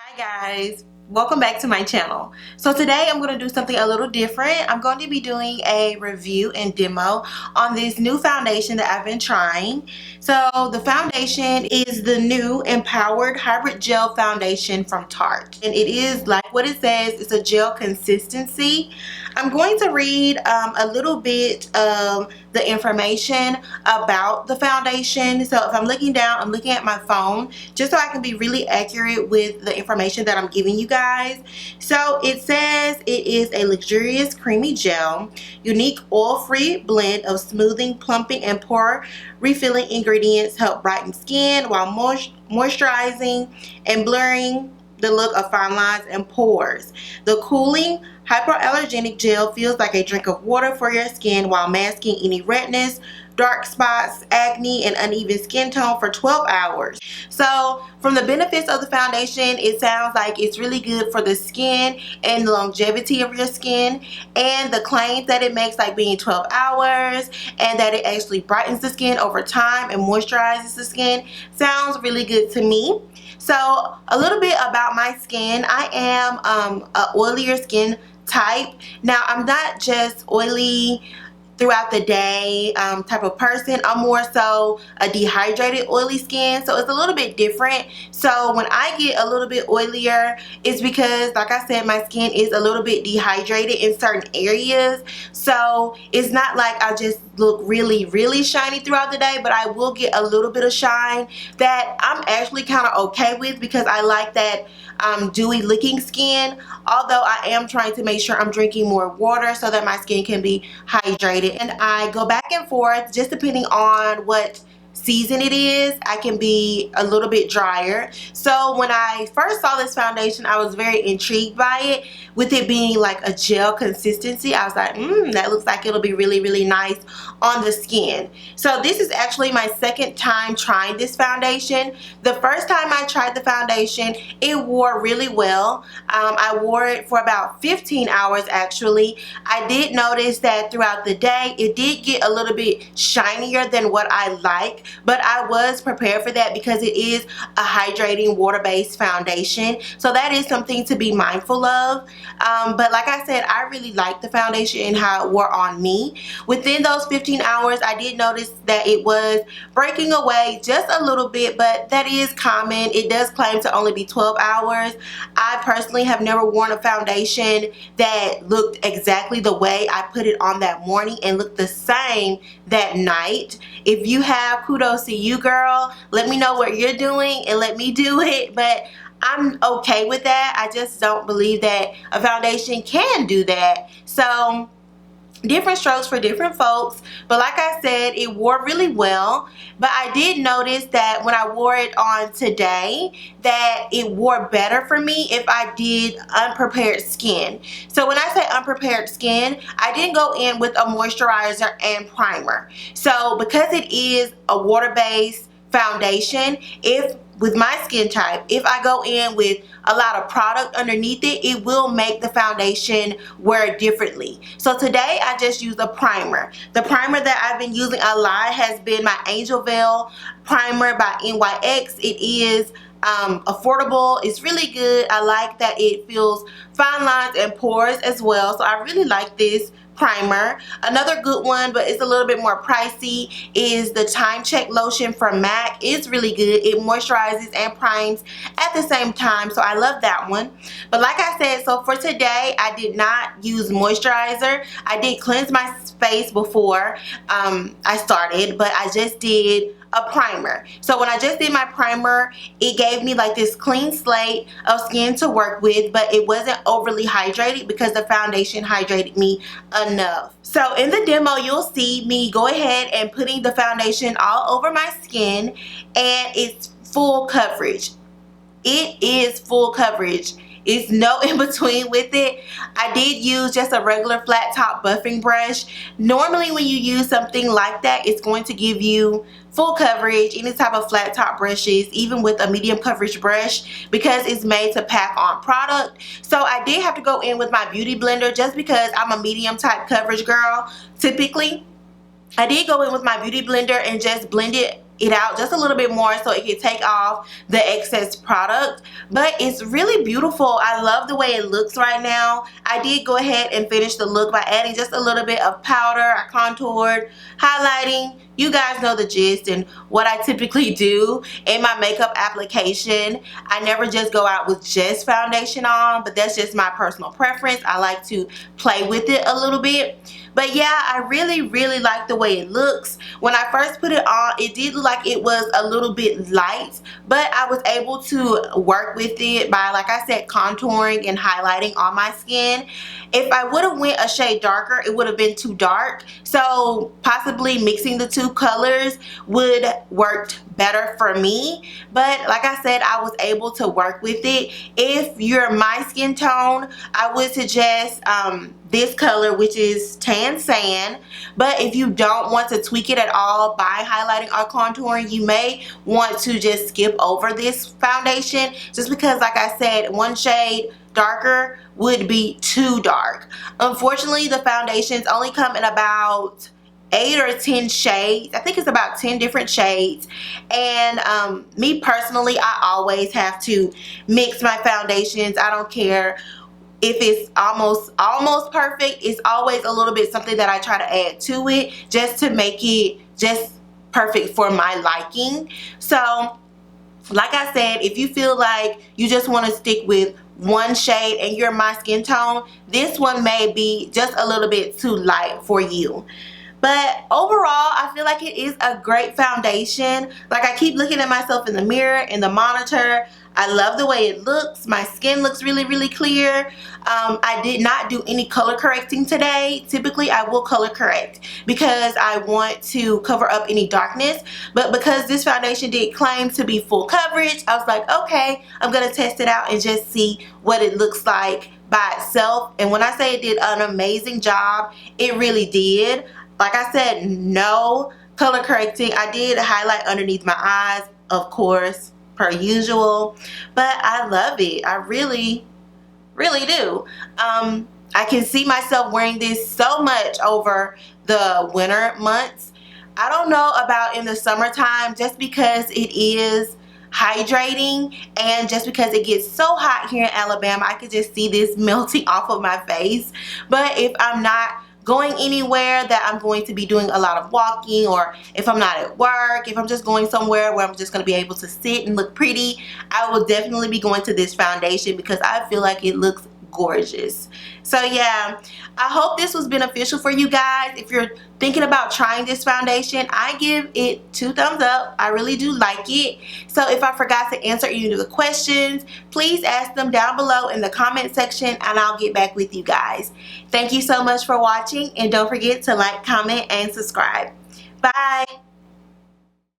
Hi guys, welcome back to my channel. So today I'm going to do something a little different. I'm going to be doing a review and demo on this new foundation that I've been trying. So the foundation is the new Empowered Hybrid Gel Foundation from Tarte. And it is like what it says, it's a gel consistency. I'm going to read a little bit of the information about the foundation. So if I'm looking down, I'm looking at my phone just so I can be really accurate with the information that I'm giving you guys. So it says it is a luxurious creamy gel, unique oil-free blend of smoothing, plumping, and pore refilling ingredients help brighten skin while moisturizing and blurring the look of fine lines and pores. The cooling hypoallergenic gel feels like a drink of water for your skin while masking any redness, dark spots, acne, and uneven skin tone for 12 hours. So from the benefits of the foundation, it sounds like it's really good for the skin and the longevity of your skin, and the claims that it makes, like being 12 hours and that it actually brightens the skin over time and moisturizes the skin, sounds really good to me. So a little bit about my skin. I am a oilier skin type. Now I'm not just oily throughout the day type of person. I'm more so a dehydrated oily skin, so it's a little bit different. So when I get a little bit oilier, it's because, like I said, my skin is a little bit dehydrated in certain areas. So it's not like I just look really shiny throughout the day, but I will get a little bit of shine that I'm actually kind of okay with, because I like that dewy looking skin, although I am trying to make sure I'm drinking more water so that my skin can be hydrated. And I go back and forth just depending on what season it is. I can be a little bit drier. So when I first saw this foundation, I was very intrigued by it, with it being like a gel consistency. I was like, that looks like it'll be really nice on the skin. So this is actually my second time trying this foundation. The first time I tried the foundation, it wore really well. I wore it for about 15 hours actually. I did notice that throughout the day it did get a little bit shinier than what I like, but I was prepared for that because it is a hydrating water-based foundation. So that is something to be mindful of. But like I said, I really liked the foundation and how it wore on me. Within those 15 hours, I did notice that it was breaking away just a little bit, but that is common. It does claim to only be 12 hours. I personally have never worn a foundation that looked exactly the way I put it on that morning and looked the same that night. If you have, kudos to you, girl. Let me know what you're doing and let me do it. But I'm okay with that. I just don't believe that a foundation can do that. So different strokes for different folks, but like I said, it wore really well. But I did notice that when I wore it on today, that it wore better for me if I did unprepared skin. So when I say unprepared skin, I didn't go in with a moisturizer and primer. So because it is a water-based foundation, if with my skin type, if I go in with a lot of product underneath it, it will make the foundation wear differently. So today I just used a primer. The primer that I've been using a lot has been my Angel Veil primer by NYX. It is affordable. It's really good. I like that it fills fine lines and pores as well. So I really like this primer. Another good one, but it's a little bit more pricey, is the Time Check lotion from MAC. It's really good. It moisturizes and primes at the same time, so I love that one. But like I said, so for today I did not use moisturizer. I did cleanse my face before I started, but I just did a primer. So when I just did my primer, it gave me like this clean slate of skin to work with, but it wasn't overly hydrated because the foundation hydrated me enough. So in the demo, you'll see me go ahead and putting the foundation all over my skin, and it's full coverage. It is full coverage. It's no in between with it. I did use just a regular flat top buffing brush. Normally when you use something like that, it's going to give you full coverage, any type of flat top brushes, even with a medium coverage brush, because it's made to pack on product. So I did have to go in with my beauty blender just because I'm a medium type coverage girl typically. I did go in with my beauty blender and just blend it it out just a little bit more so it can take off the excess product. But it's really beautiful. I love the way it looks right now. I did go ahead and finish the look by adding just a little bit of powder. I contoured, highlighting. You guys know the gist and what I typically do in my makeup application. I never just go out with just foundation on, but that's just my personal preference. I like to play with it a little bit. But yeah, I really like the way it looks. When I first put it on, it did look like it was a little bit light, but I was able to work with it by, like I said, contouring and highlighting on my skin. If I would have went a shade darker, it would have been too dark. So possibly mixing the two colors would worked better for me. But like I said, I was able to work with it. If you're my skin tone, I would suggest this color, which is tan sand. But if you don't want to tweak it at all by highlighting or contouring, you may want to just skip over this foundation, just because, like I said, one shade darker would be too dark. Unfortunately, the foundations only come in about 8 or 10 shades. I think it's about 10 different shades. And me personally, I always have to mix my foundations. I don't care if it's almost perfect. It's always a little bit something that I try to add to it just to make it just perfect for my liking. So like I said, if you feel like you just want to stick with one shade and you're my skin tone, this one may be just a little bit too light for you. But overall, I feel like it is a great foundation. Like, I keep looking at myself in the mirror, in the monitor. I love the way it looks. My skin looks really clear. I did not do any color correcting today. Typically, I will color correct because I want to cover up any darkness. But because this foundation did claim to be full coverage, I was like, okay, I'm going to test it out and just see what it looks like by itself. And when I say it did an amazing job, it really did. Like I said, no color correcting. I did highlight underneath my eyes, of course, per usual, but I love it. I really do. I can see myself wearing this so much over the winter months. I don't know about in the summertime, just because it is hydrating and just because it gets so hot here in Alabama. I could just see this melting off of my face. But if I'm not going anywhere that I'm going to be doing a lot of walking, or if I'm not at work, if I'm just going somewhere where I'm just going to be able to sit and look pretty, I will definitely be going to this foundation because I feel like it looks gorgeous. So yeah, I hope this was beneficial for you guys. If you're thinking about trying this foundation, I give it 2 thumbs up. I really do like it. So if I forgot to answer any of the questions, please ask them down below in the comment section and I'll get back with you guys. Thank you so much for watching, and don't forget to like, comment, and subscribe. Bye.